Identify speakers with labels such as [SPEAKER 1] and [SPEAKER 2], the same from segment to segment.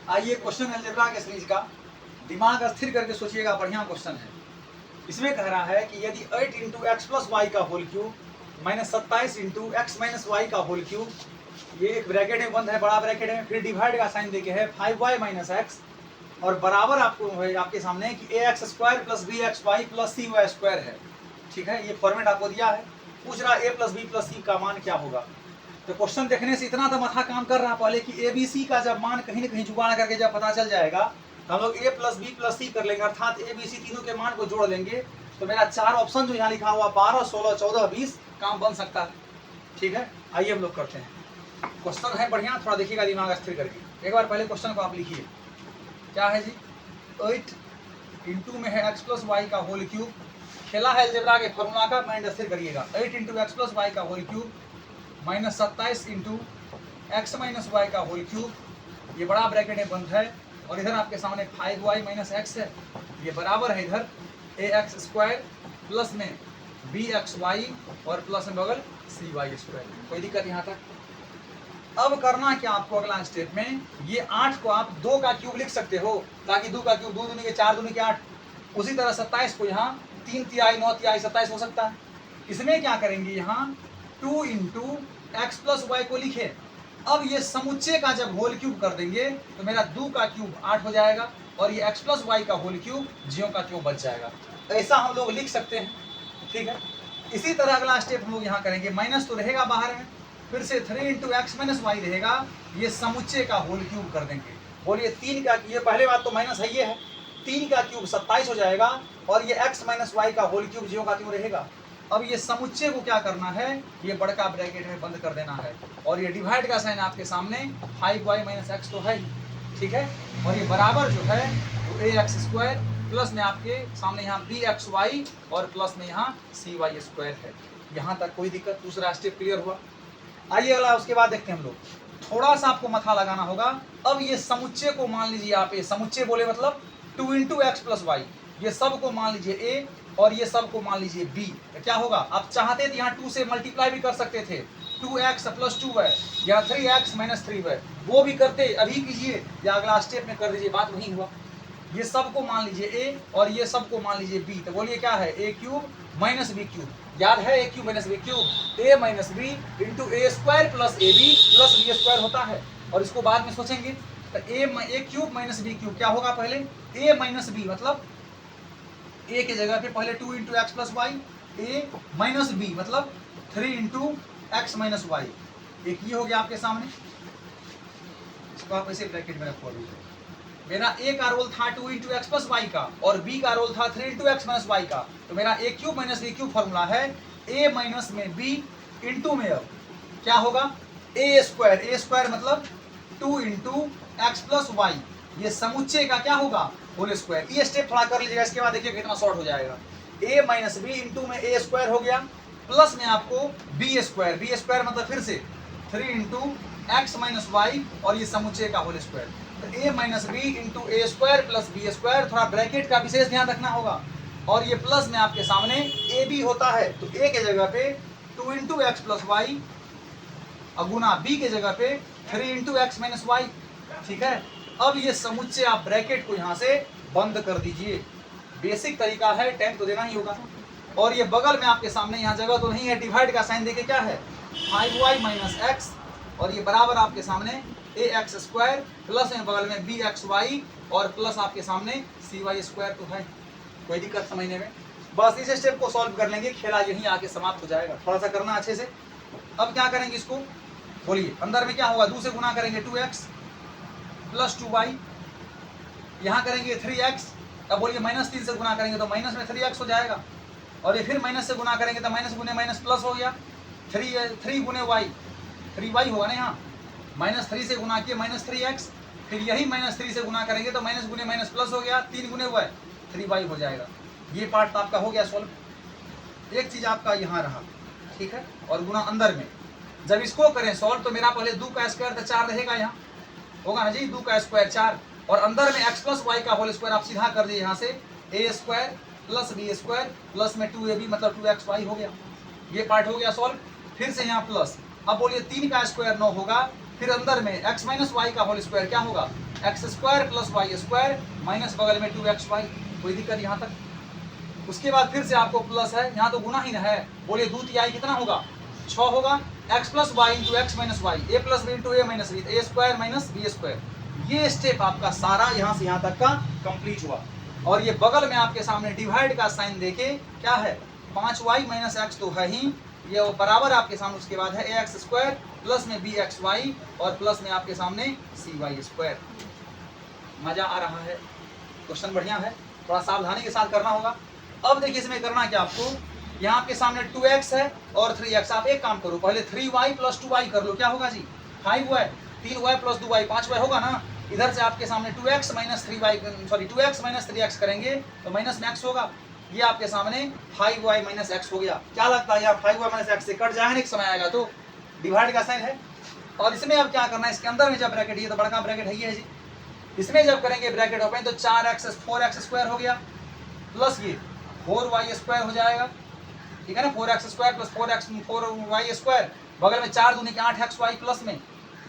[SPEAKER 1] आइए question algebra के series का दिमाग स्थिर करके सोचिएगा, बढ़िया क्वेश्चन है। इसमें कह रहा है कि यदि 8 इंटू एक्स प्लस वाई का whole cube minus 27 into X minus Y का होल क्यूब, ये एक ब्रैकेट में बंद है, बड़ा ब्रैकेट है, फिर डिवाइड का साइन देके है 5y माइनस एक्स और बराबर आपको है आपके सामने कि A X square plus B X Y plus C Y square है। ठीक है, ये फॉर्मेट आपको दिया है। पूछ रहा ए प्लस बी प्लस सी का मान क्या होगा। तो क्वेश्चन देखने से इतना तो माथा काम कर रहा पहले कि ए बी सी का जब मान कहीं ना कहीं जुगाड़ करके जब पता चल जाएगा तो हम लोग ए प्लस बी प्लस सी कर लेंगे, अर्थात ए बी सी तीनों के मान को जोड़ लेंगे। तो मेरा चार ऑप्शन जो यहाँ लिखा हुआ 12, 16, 14, 20 काम बन सकता है। ठीक है, आइए हम लोग करते हैं। क्वेश्चन है बढ़िया, थोड़ा देखिएगा दिमाग स्थिर करके। एक बार पहले क्वेश्चन को आप लिखिए, क्या है जी। 8 इंटू में है एक्स प्लस वाई का होल क्यूब, खेला है अलजेब्रा के फॉर्मूला का, माइंड स्थिर करिएगा। 8 इंटू एक्स प्लस वाई का whole cube minus 27 into X minus Y का होल क्यूब, ये बड़ा ब्रैकेट में बंद है, और इधर आपके सामने 5y माइनस एक्स है, ये बराबर है इधर ए एक्स स्क्वायर प्लस में बी एक्स वाई और प्लस में बगल सी वाई स्क्वायर। कोई दिक्कत यहाँ तक। अब करना क्या आपको अगला स्टेप में, ये 8 को आप 2 का क्यूब लिख सकते हो, ताकि 2 का क्यूब 2 दूनी के 4 दूनी के 8। उसी तरह 27 को यहाँ 3 तिहाई 9 तिहाई 27 हो सकता है। इसमें क्या करेंगे, यहाँ 2 इंटू एक्स प्लस वाई को लिखे। अब ये समुच्चय का जब होल क्यूब कर देंगे तो मेरा 2 का क्यूब 8 हो जाएगा, और ये एक्स प्लस वाई का होल क्यूब ज्यों का त्यों बच जाएगा। ऐसा हम लोग लिख सकते हैं। ठीक है, इसी तरह अगला स्टेप हम लोग यहाँ करेंगे। माइनस तो रहेगा बाहर में, फिर से 3 इंटू एक्स माइनस वाई रहेगा, ये समुच्चय का होल क्यूब कर देंगे। बोलिए 3 का, ये पहले बात तो माइनस है, ये है 3 का क्यूब 27 हो जाएगा, और ये एक्स माइनस वाई का होल क्यूब ज्यों का त्यों रहेगा। अब ये समुच्चय को क्या करना है, ये बड़का ब्रैकेट में बंद कर देना है, और ये डिवाइड का साइन आपके सामने 5y माइनस एक्स तो है ही। ठीक है, और ये बराबर जो है तो ए एक्स स्क्वायर प्लस में आपके सामने यहाँ बी एक्स वाई और प्लस में यहाँ सी वाई स्क्वायर है। यहाँ तक कोई दिक्कत, दूसरा स्टेप क्लियर हुआ। आइए अगला, उसके बाद देखते हैं हम लोग। थोड़ा सा आपको मथा लगाना होगा। अब ये समुच्चय को मान लीजिए आप, ये समुच्चय बोले मतलब 2 इंटू एक्स प्लस वाई, ये सब को मान लीजिए ए और ये सब को मान लीजिए बी। तो क्या होगा, आप चाहते तो यहाँ 2 से मल्टीप्लाई भी कर सकते थे, 2x प्लस 2 है या 3x माइनस 3 है, वो भी करते अभी कीजिए या अगला स्टेप में कर दीजिए, बात वही हुआ। ये सब को मान लीजिए ए और ये सब को मान लीजिए बी। तो बोलिए क्या है, A cube minus B cube. याद है A cube minus B cube, A minus B into A square plus A B plus B square होता है। और इसको बाद में सोचेंगे तो A cube minus B cube क्या होगा, पहले ए माइनस बी मतलब ए के जगह पे पहले 2 इंटू एक्स प्लस वाई, ए माइनस बी मतलब 3 इंटू एक्स माइनस वाई। एक ये हो गया आपके सामने, इसको आप ऐसे ब्रैकेट में रखो। मेरा ए का रोल था 2 इंटू एक्स प्लस वाई का, और बी का रोल था 3 इंटू एक्स माइनस वाई का। तो मेरा A cube minus B cube formula है ए माइनस में बी इंटू में अब क्या होगा ए स्क्वायर। ए स्क्वायर मतलब 2 इंटू एक्स प्लस वाई, ये समुच्चय का क्या होगा होल स्क्वायर। ये स्टेप थोड़ा कर लीजिएगा, इसके बाद देखिए कितना शॉर्ट हो जाएगा। ए माइनस बी इंटू में ए स्क्वायर हो गया, प्लस में आपको बी स्क्वायर। बी स्क्वायर मतलब फिर से 3 इंटू एक्स माइनस वाई और ये समुच्चय का होल स्क्वायर। तो ए minus B into A square plus B square, थोड़ा ब्रैकेट का विशेष ध्यान रखना होगा। और ये प्लस में आपके सामने ए बी होता है, तो ए के जगह पे 2 इंटू एक्स प्लस वाई अगुना बी के जगह पे 3 इंटू एक्स माइनस वाई। ठीक है, अब ये समुच्चय आप ब्रैकेट को यहाँ से बंद कर दीजिए। बेसिक तरीका है, 10 तो देना ही होगा। और ये बगल में आपके सामने यहाँ जगह तो नहीं है, डिवाइड का साइन देके क्या है 5y माइनस एक्स, और ये बराबर आपके सामने ए एक्स स्क्वायर प्लस में बगल में बी एक्स वाई और प्लस आपके सामने सी वाई स्क्वायर तो है। कोई दिक्कत समझने में, बस इस स्टेप को सॉल्व कर लेंगे, खेला यहीं आके समाप्त हो जाएगा। थोड़ा सा करना अच्छे से। अब क्या करेंगे इसको, बोलिए अंदर में क्या होगा, 2 से गुना करेंगे 2x प्लस 2y, यहाँ करेंगे 3x। अब बोलिए माइनस 3 से गुना करेंगे तो माइनस में 3x हो जाएगा, और ये फिर माइनस से गुना करेंगे तो माइनस गुने माइनस प्लस हो गया, 3 गुने y 3y होगा ना। यहाँ माइनस 3 से गुना किए माइनस 3x, फिर यही माइनस 3 से गुना करेंगे तो माइनस गुने माइनस प्लस हो गया, 3 गुने y 3y हो जाएगा। ये पार्ट आपका हो गया सॉल्व। एक चीज़ आपका यहाँ रहा, ठीक है, और गुना अंदर में जब इसको करें सॉल्व तो मेरा पहले 2 का स्क्वायर तो 4 रहेगा, यहाँ होगा ना जी 2 का स्क्वायर 4, और अंदर में x प्लस वाई का होल स्क्वायर आप सीधा कर दिए यहाँ से A square plus B square plus में 2ab मतलब 2xy हो गया। ये पार्ट हो गया सॉल्व। फिर से यहाँ प्लस, अब बोलिए 3 का स्क्वायर 9 होगा, फिर अंदर में x माइनस वाई का होल स्क्वायर क्या होगा, X square plus Y square minus बगल में 2xy। कोई दिक्कत यहाँ तक। उसके बाद फिर से आपको प्लस है, यहाँ तो गुना ही ना है, बोलिए 2 तिहाई कितना होगा, 6 होगा। x plus Y into X minus Y, A plus B into A minus B, A square minus B square. ये स्टेप आपका सारा यहाँ से यहाँ तक का कंप्लीट हुआ। और ये बगल में आपके सामने डिवाइड का साइन देके क्या है, 5y माइनस एक्स तो है ही, ये वो बराबर आपके सामने। उसके बाद है ए एक्स स्क्वायर प्लस में बी एक्स वाई और प्लस में आपके सामने सी वाई स्क्वायर। मजा आ रहा है, क्वेश्चन बढ़िया है, थोड़ा सावधानी के साथ करना होगा। अब देखिए इसमें करना क्या आपको, यहाँ आपके सामने 2x है और 3x। आप एक काम करो, पहले 3y प्लस 2y कर लो, क्या होगा जी 5y, 3y plus 2y 5y होगा ना। इधर से आपके सामने 2x minus 3y, sorry 2x minus 3x करेंगे तो माइनस में x होगा। ये आपके सामने 5y माइनस x हो गया। क्या लगता है यहाँ 5y माइनस x से कट जाएगा, एक समय आएगा तो डिवाइड का साइन है। और इसमें अब क्या करना है, इसके अंदर में जब ब्रैकेट, ये तो बड़का ब्रैकेट है, ये है जी, इसमें जब करेंगे ब्रैकेट ओपन तो 4x 4x स्क्वायर हो गया प्लस ये 4y स्क्वायर हो जाएगा, ठीक है ना। 4x square plus 4y square, बगल में 4 दूनी के 8xy प्लस में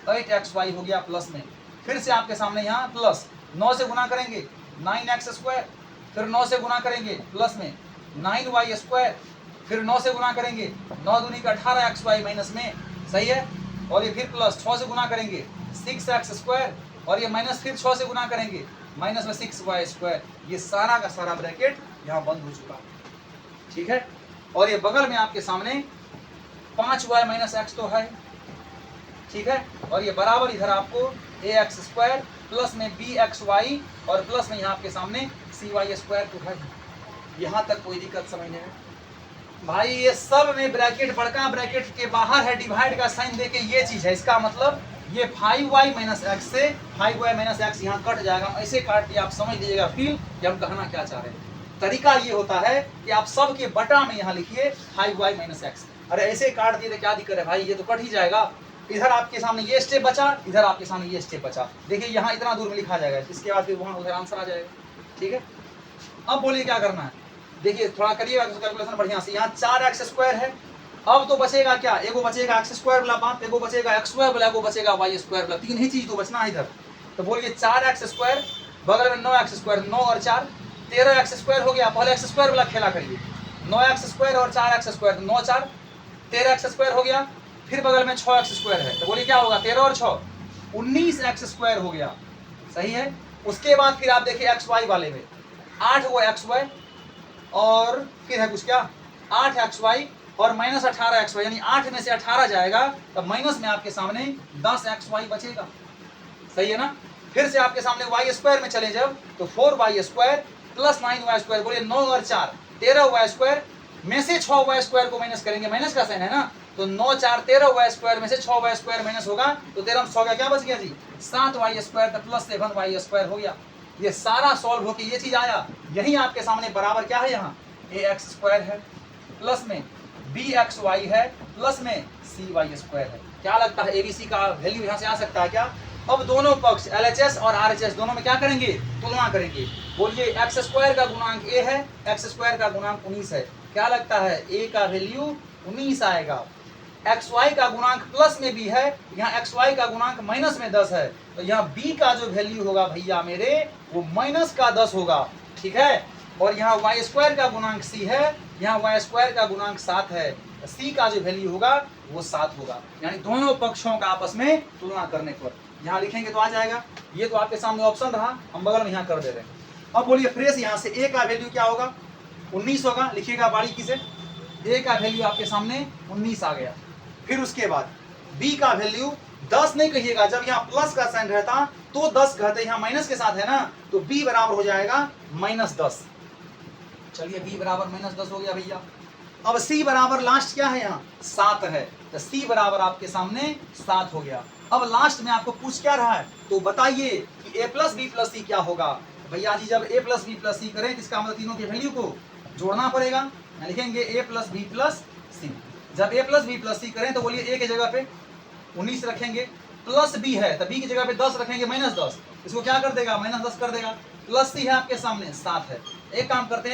[SPEAKER 1] 8xy हो गया प्लस में। फिर से आपके सामने यहाँ प्लस 9 से गुना करेंगे 9x स्क्वायर, फिर 9 से गुना करेंगे प्लस में 9y स्क्वायर, फिर 9 से गुना करेंगे 9 दूनी का 18xy माइनस में, सही है। और ये फिर प्लस 6 से गुना करेंगे 6x स्क्वायर, और ये माइनस फिर 6 से गुना करेंगे माइनस में 6y स्क्वायर। ये सारा का सारा ब्रैकेट यहाँ बंद हो चुका, ठीक है। और ये बगल में आपके सामने 5y माइनस एक्स तो है, ठीक है। और ये बराबर इधर आपको ax स्क्वायर प्लस में bxy और प्लस में यहाँ आपके सामने cy स्क्वायर तो है। यहाँ तक कोई दिक्कत समझने में भाई, ये सब में ब्रैकेट, बड़का ब्रैकेट के बाहर है डिवाइड का साइन देके ये चीज है। इसका मतलब ये 5y माइनस एक्स से 5y माइनस एक्स यहाँ कट जाएगा। ऐसे काट के आप समझ लीजिएगा फील कि हम कहना क्या चाह रहे हैं। तरीका ये होता है कि आप सबके बटा में यहाँ लिखिए 5y माइनस एक्स। अरे ऐसे काट दिए तो क्या दिक्कत है भाई, ये तो कट ही जाएगा। इधर आपके सामने ये स्टेप बचा, इधर आपके सामने ये स्टेप बचा। देखिए यहाँ इतना दूर में लिखा जाएगा, इसके बाद फिर वहाँ उधर आंसर आ जाएगा, ठीक है। अब बोलिए क्या करना है, देखिए थोड़ा करिएगा कैलकुलेशन बढ़िया से। यहाँ 4x स्क्वायर है, अब तो बचेगा क्या, एगो बचेगा एक्स स्क्वायर वाला बात, एगो बचेगा एक्स स्क्वायर वाला, एगो बचेगा वाई स्क्वायर वाला, तीन ही चीज तो बचना है इधर। तो बोलिए 4x स्क्वायर बगल में 9x स्क्वायर, 9 और 4 13x स्क्वायर हो गया। पहले एक्स स्क्वायर वाला खेला करिए, 9x स्क्वायर और 4x स्क्वायर, 9 4 13x स्क्वायर हो गया। फिर बगल में 6x स्क्वायर है, तो बोलिए क्या होगा, 13 और 6 19x स्क्वायर हो गया, सही है। उसके बाद फिर आप देखिए एक्स वाई वाले में 8 वो एक्स वाई और फिर है कुछ क्या 8xy और माइनस 18xy, यानी 8 में से 18 जाएगा तब माइनस में आपके सामने 10xy बचेगा, सही है ना। फिर से आपके सामने y स्क्वायर में चले जब तो 4y square plus 9y square, बोलिए 9 और 4 13y स्क्वायर में से 6y स्क्वायर को माइनस करेंगे, माइनस का साइन है ना, तो 9 4 13y स्क्वायर में से 6y स्क्वायर माइनस होगा तो 13 में 100 गया, क्या बच गया जी 7y square plus 7y square हो गया। ये सारा सॉल्व होके ये चीज आया। यही आपके सामने बराबर क्या है, यहाँ ax स्क्वायर है प्लस में bxy है प्लस में cy स्क्वायर है। क्या लगता है abc का वैल्यू यहाँ से आ सकता है क्या। अब दोनों पक्ष LHS और RHS दोनों में क्या करेंगे, तुलना करेंगे। बोलिए x स्क्वायर का गुणांक a है, x स्क्वायर का गुणांक 19 है। क्या लगता है a का वैल्यू 19 आएगा, xy का गुणांक प्लस में b है, यहाँ xy का गुणांक माइनस में 10 है, तो यहाँ b का जो वैल्यू होगा भैया मेरे वो माइनस का 10 होगा, ठीक है। और यहाँ y स्क्वायर का गुणांक c है, यहाँ y स्क्वायर का गुणांक 7 है, c का जो वैल्यू होगा वो 7 होगा। यानी दोनों पक्षों का आपस में तुलना करने पर यहाँ लिखेंगे तो आ जाएगा। ये तो आपके सामने ऑप्शन रहा, हम बगल में यहाँ कर दे रहे हैं। अब बोलिए फ्रेश यहाँ से a का वैल्यू क्या होगा, 19 होगा, लिखिएगा बारीकी से। a का वैल्यू आपके सामने 19 आ गया। फिर उसके बाद b का वैल्यू 10 नहीं कहिएगा, जब यहाँ प्लस का साइन रहता तो 10 कहते, यहाँ माइनस के साथ है ना, तो b बराबर हो जाएगा -10। चलिए b बराबर -10 हो गया भैया। अब c बराबर लास्ट क्या है, यहाँ 7 है, तो c बराबर आपके सामने 7 हो गया। अब लास्ट में आपको पूछ क्या रहा है, तो बताइए कि a प्लस बी प्लस सी क्या होगा। भैया जी जब a प्लस बी प्लस सी करें तो इसका मतलब तीनों के वैल्यू को जोड़ना पड़ेगा। लिखेंगे a प्लस बी प्लस सी। जब a प्लस बी प्लस सी करें तो बोलिए a की जगह पे 19 रखेंगे, प्लस b है तो b की जगह पे 10 रखेंगे, -10, इसको क्या कर देगा, -10 कर देगा। प्लस सी है आपके सामने 7 है। एक काम करते हैं